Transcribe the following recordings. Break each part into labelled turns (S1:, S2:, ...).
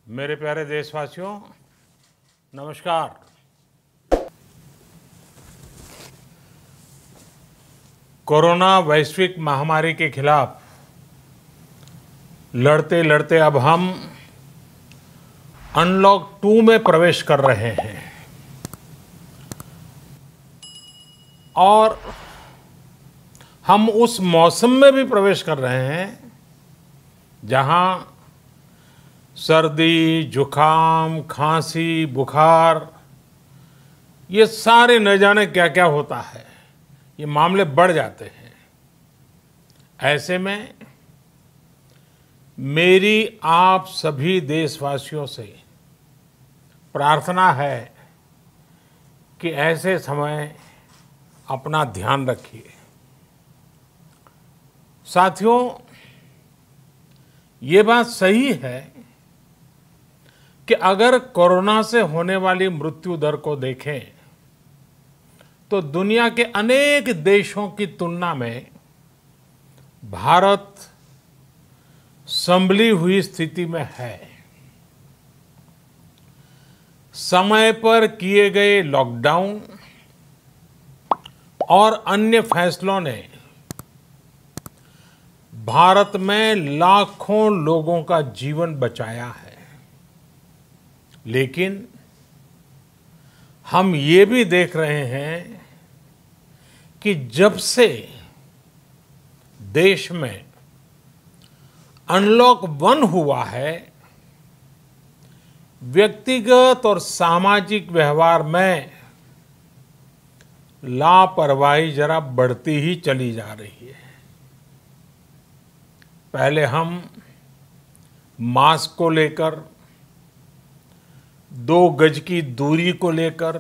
S1: मेरे प्यारे देशवासियों, नमस्कार। कोरोना वैश्विक महामारी के खिलाफ लड़ते लड़ते अब हम अनलॉक 2 में प्रवेश कर रहे हैं और हम उस मौसम में भी प्रवेश कर रहे हैं जहां सर्दी, जुकाम, खांसी, बुखार ये सारे न जाने क्या क्या होता है, ये मामले बढ़ जाते हैं। ऐसे में मेरी आप सभी देशवासियों से प्रार्थना है कि ऐसे समय अपना ध्यान रखिए। साथियों, ये बात सही है कि अगर कोरोना से होने वाली मृत्यु दर को देखें तो दुनिया के अनेक देशों की तुलना में भारत संभली हुई स्थिति में है। समय पर किए गए लॉकडाउन और अन्य फैसलों ने भारत में लाखों लोगों का जीवन बचाया है, लेकिन हम ये भी देख रहे हैं कि जब से देश में अनलॉक 1 हुआ है, व्यक्तिगत और सामाजिक व्यवहार में लापरवाही जरा बढ़ती ही चली जा रही है। पहले हम मास्क को लेकर, 2 गज की दूरी को लेकर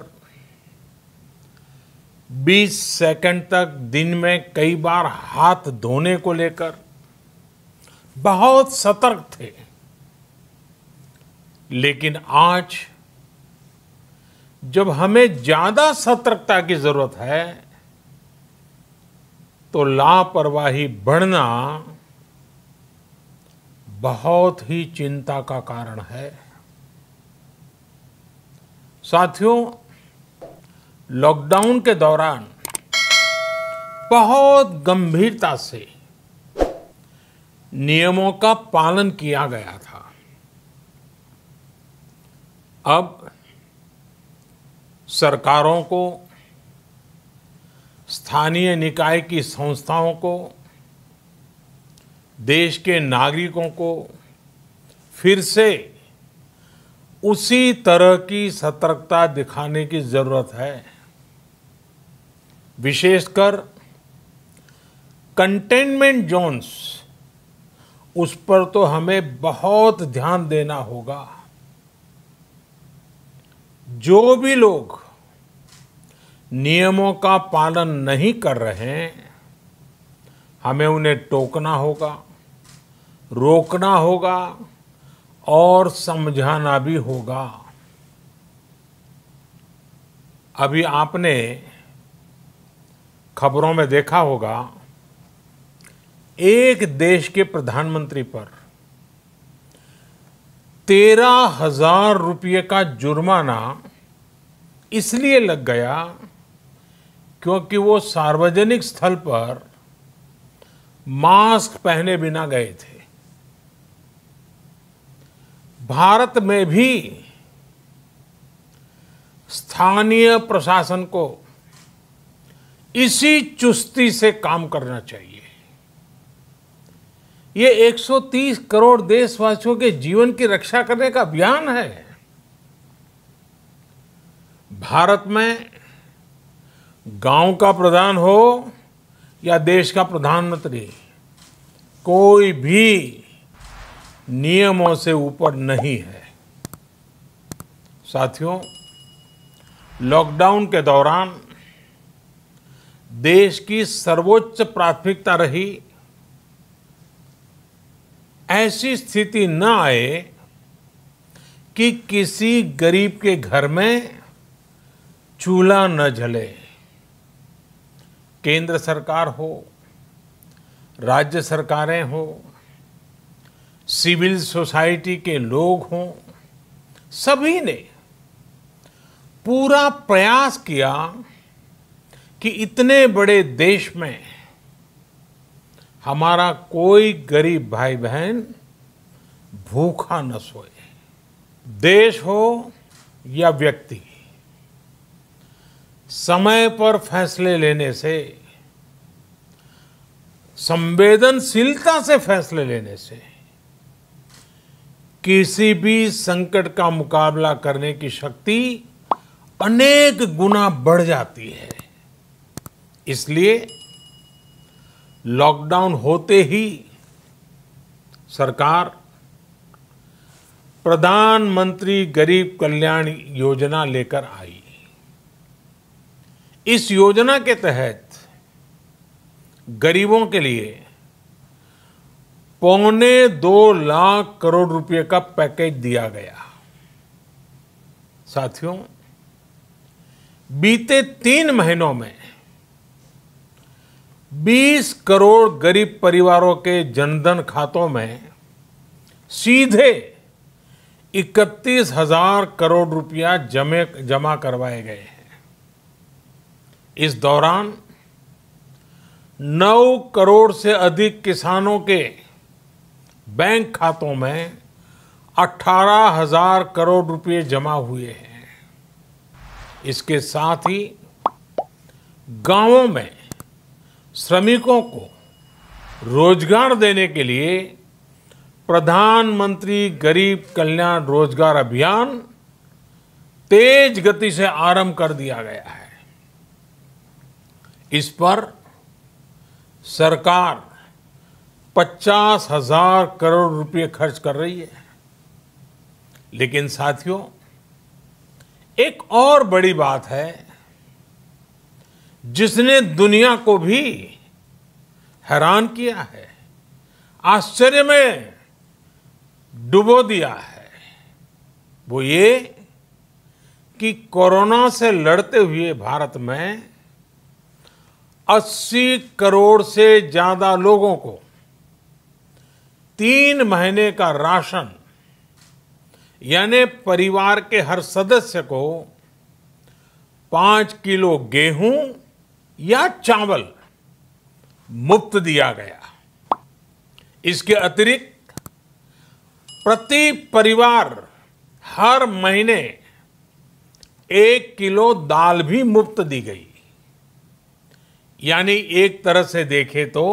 S1: 20 सेकंड तक दिन में कई बार हाथ धोने को लेकर बहुत सतर्क थे, लेकिन आज जब हमें ज्यादा सतर्कता की जरूरत है तो लापरवाही बढ़ना बहुत ही चिंता का कारण है। साथियों, लॉकडाउन के दौरान बहुत गंभीरता से नियमों का पालन किया गया था। अब सरकारों को, स्थानीय निकाय की संस्थाओं को, देश के नागरिकों को फिर से उसी तरह की सतर्कता दिखाने की जरूरत है। विशेषकर कंटेनमेंट जोन्स, उस पर तो हमें बहुत ध्यान देना होगा। जो भी लोग नियमों का पालन नहीं कर रहे हैं, हमें उन्हें टोकना होगा, रोकना होगा और समझाना भी होगा। अभी आपने खबरों में देखा होगा, एक देश के प्रधानमंत्री पर 13,000 रुपये का जुर्माना इसलिए लग गया क्योंकि वो सार्वजनिक स्थल पर मास्क पहने बिना गए थे। भारत में भी स्थानीय प्रशासन को इसी चुस्ती से काम करना चाहिए। ये 130 करोड़ देशवासियों के जीवन की रक्षा करने का अभियान है। भारत में गांव का प्रधान हो या देश का प्रधानमंत्री, कोई भी नियमों से ऊपर नहीं है। साथियों, लॉकडाउन के दौरान देश की सर्वोच्च प्राथमिकता रही ऐसी स्थिति न आए कि किसी गरीब के घर में चूल्हा न जले। केंद्र सरकार हो, राज्य सरकारें हो, सिविल सोसाइटी के लोग हों, सभी ने पूरा प्रयास किया कि इतने बड़े देश में हमारा कोई गरीब भाई बहन भूखा न सोए। देश हो या व्यक्ति, समय पर फैसले लेने से, संवेदनशीलता से फैसले लेने से किसी भी संकट का मुकाबला करने की शक्ति अनेक गुना बढ़ जाती है। इसलिए लॉकडाउन होते ही सरकार प्रधानमंत्री गरीब कल्याण योजना लेकर आई। इस योजना के तहत गरीबों के लिए 2.25 लाख करोड़ रुपए का पैकेज दिया गया। साथियों, बीते 3 महीनों में 20 करोड़ गरीब परिवारों के जनधन खातों में सीधे 31,000 करोड़ रुपया जमा करवाए गए हैं। इस दौरान 9 करोड़ से अधिक किसानों के बैंक खातों में 18,000 करोड़ रुपए जमा हुए हैं। इसके साथ ही गांवों में श्रमिकों को रोजगार देने के लिए प्रधानमंत्री गरीब कल्याण रोजगार अभियान तेज गति से आरंभ कर दिया गया है। इस पर सरकार 50,000 करोड़ रुपए खर्च कर रही है। लेकिन साथियों, एक और बड़ी बात है जिसने दुनिया को भी हैरान किया है, आश्चर्य में डुबो दिया है। वो ये कि कोरोना से लड़ते हुए भारत में 80 करोड़ से ज्यादा लोगों को 3 महीने का राशन, यानी परिवार के हर सदस्य को 5 किलो गेहूं या चावल मुफ्त दिया गया। इसके अतिरिक्त प्रति परिवार हर महीने 1 किलो दाल भी मुफ्त दी गई। यानी एक तरह से देखें तो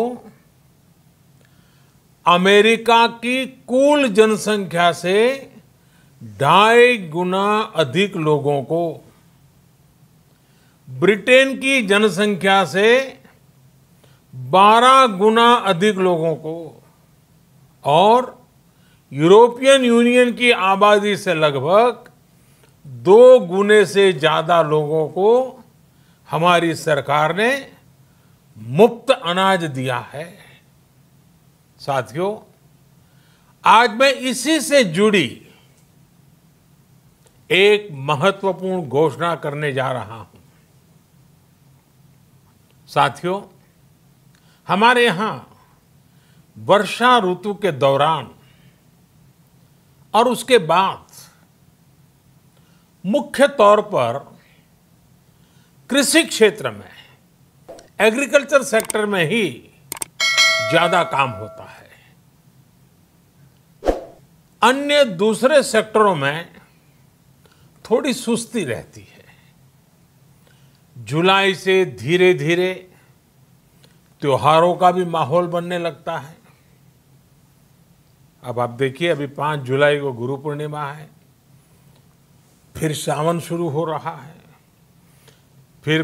S1: अमेरिका की कुल जनसंख्या से 2.5 गुना अधिक लोगों को, ब्रिटेन की जनसंख्या से 12 गुना अधिक लोगों को और यूरोपियन यूनियन की आबादी से लगभग 2 गुने से ज्यादा लोगों को हमारी सरकार ने मुफ्त अनाज दिया है। साथियों, आज मैं इसी से जुड़ी एक महत्वपूर्ण घोषणा करने जा रहा हूं। साथियों, हमारे यहां वर्षा ऋतु के दौरान और उसके बाद मुख्य तौर पर कृषि क्षेत्र में, एग्रीकल्चर सेक्टर में ही ज्यादा काम होता है। अन्य दूसरे सेक्टरों में थोड़ी सुस्ती रहती है। जुलाई से धीरे धीरे त्योहारों का भी माहौल बनने लगता है। अब आप देखिए, अभी 5 जुलाई को गुरु पूर्णिमा है, फिर सावन शुरू हो रहा है, फिर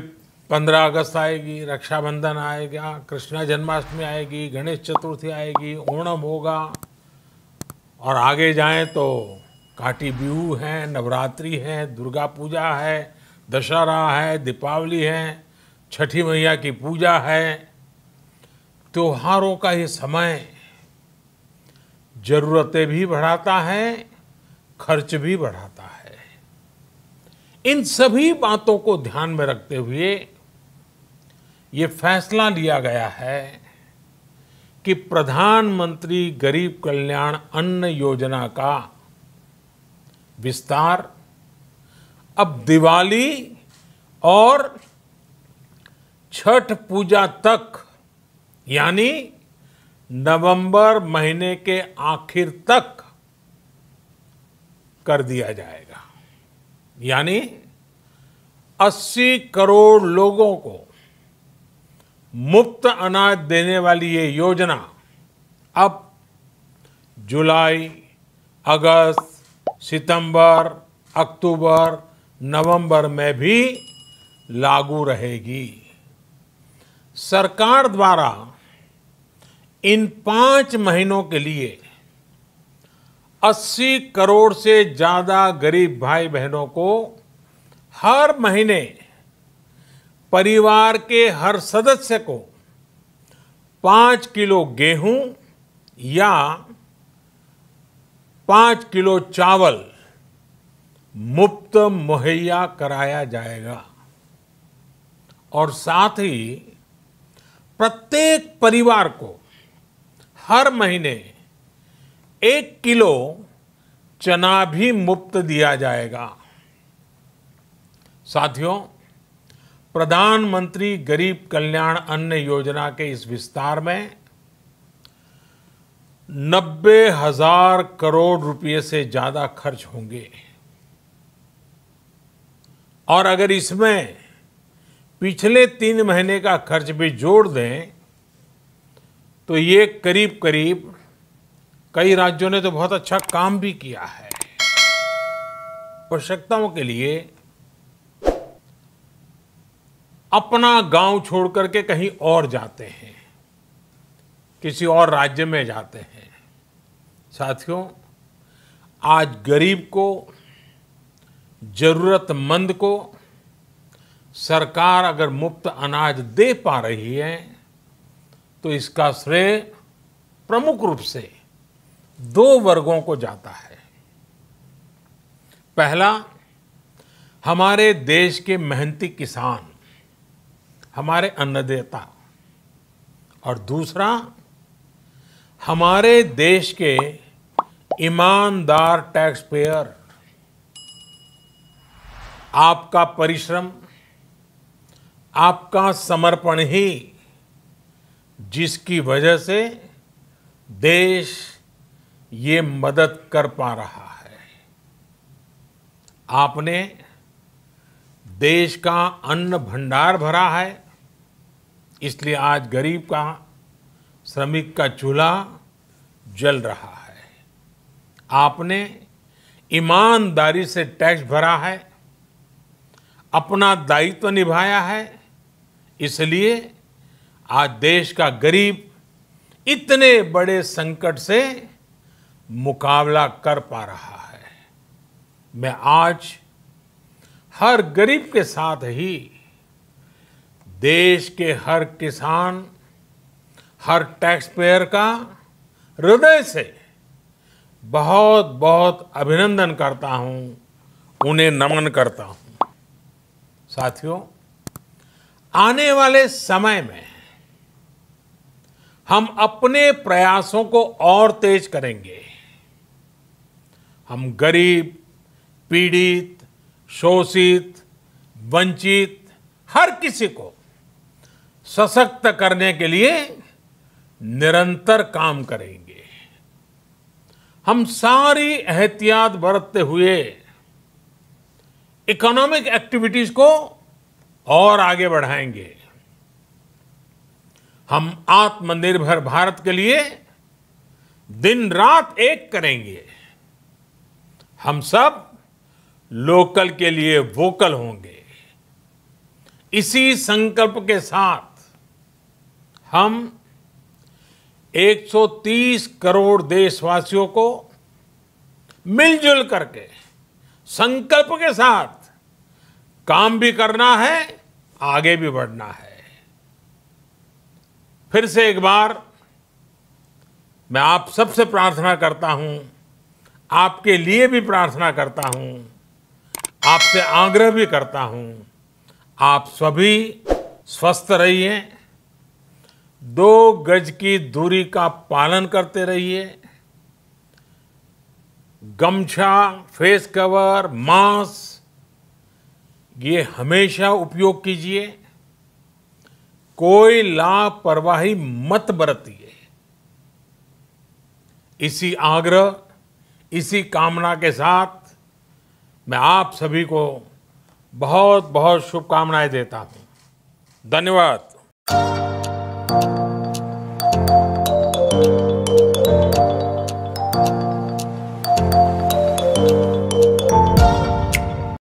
S1: 15 अगस्त आएगी, रक्षाबंधन आएगा, कृष्णा जन्माष्टमी आएगी, गणेश चतुर्थी आएगी, ओणम होगा और आगे जाएं तो काटी बिहू है, नवरात्रि है, दुर्गा पूजा है, दशहरा है, दीपावली है, छठी मैया की पूजा है। त्योहारों का ये समय जरूरतें भी बढ़ाता है, खर्च भी बढ़ाता है। इन सभी बातों को ध्यान में रखते हुए ये फैसला लिया गया है कि प्रधानमंत्री गरीब कल्याण अन्न योजना का विस्तार अब दिवाली और छठ पूजा तक, यानी नवंबर महीने के आखिर तक कर दिया जाएगा। यानी 80 करोड़ लोगों को मुफ्त अनाज देने वाली ये योजना अब जुलाई, अगस्त, सितंबर, अक्टूबर, नवंबर में भी लागू रहेगी। सरकार द्वारा इन 5 महीनों के लिए 80 करोड़ से ज्यादा गरीब भाई बहनों को हर महीने परिवार के हर सदस्य को 5 किलो गेहूं या 5 किलो चावल मुफ्त मुहैया कराया जाएगा। और साथ ही प्रत्येक परिवार को हर महीने 1 किलो चना भी मुफ्त दिया जाएगा। साथियों, प्रधानमंत्री गरीब कल्याण अन्न योजना के इस विस्तार में 90,000 करोड़ रुपए से ज्यादा खर्च होंगे। और अगर इसमें पिछले 3 महीने का खर्च भी जोड़ दें तो ये करीब करीब, कई राज्यों ने तो बहुत अच्छा काम भी किया है। आवश्यकताओं के लिए अपना गांव छोड़ करके कहीं और जाते हैं, किसी और राज्य में जाते हैं। साथियों, आज गरीब को, जरूरतमंद को सरकार अगर मुफ्त अनाज दे पा रही है तो इसका श्रेय प्रमुख रूप से 2 वर्गों को जाता है। पहला, हमारे देश के मेहनती किसान, हमारे अन्नदाता, और दूसरा हमारे देश के ईमानदार टैक्स पेयर। आपका परिश्रम, आपका समर्पण ही जिसकी वजह से देश ये मदद कर पा रहा है। आपने देश का अन्न भंडार भरा है, इसलिए आज गरीब का, श्रमिक का चूल्हा जल रहा है। आपने ईमानदारी से टैक्स भरा है, अपना दायित्व निभाया है, इसलिए आज देश का गरीब इतने बड़े संकट से मुकाबला कर पा रहा है। मैं आज हर गरीब के साथ ही देश के हर किसान, हर टैक्स पेयर का हृदय से बहुत बहुत अभिनंदन करता हूं, उन्हें नमन करता हूं। साथियों, आने वाले समय में हम अपने प्रयासों को और तेज करेंगे। हम गरीब, पीड़ित, शोषित, वंचित हर किसी को सशक्त करने के लिए निरंतर काम करेंगे। हम सारी एहतियात बरतते हुए इकोनॉमिक एक्टिविटीज को और आगे बढ़ाएंगे। हम आत्मनिर्भर भारत के लिए दिन रात एक करेंगे। हम सब लोकल के लिए वोकल होंगे। इसी संकल्प के साथ हम 130 करोड़ देशवासियों को मिलजुल करके संकल्प के साथ काम भी करना है, आगे भी बढ़ना है। फिर से एक बार मैं आप सबसे प्रार्थना करता हूं, आपके लिए भी प्रार्थना करता हूं, आपसे आग्रह भी करता हूं, आप सभी स्वस्थ रहिए, 2 गज की दूरी का पालन करते रहिए, गमछा, फेस कवर, मास्क ये हमेशा उपयोग कीजिए। कोई लापरवाही मत बरतिए। इसी आग्रह, इसी कामना के साथ मैं आप सभी को बहुत बहुत शुभकामनाएं देता हूं। धन्यवाद।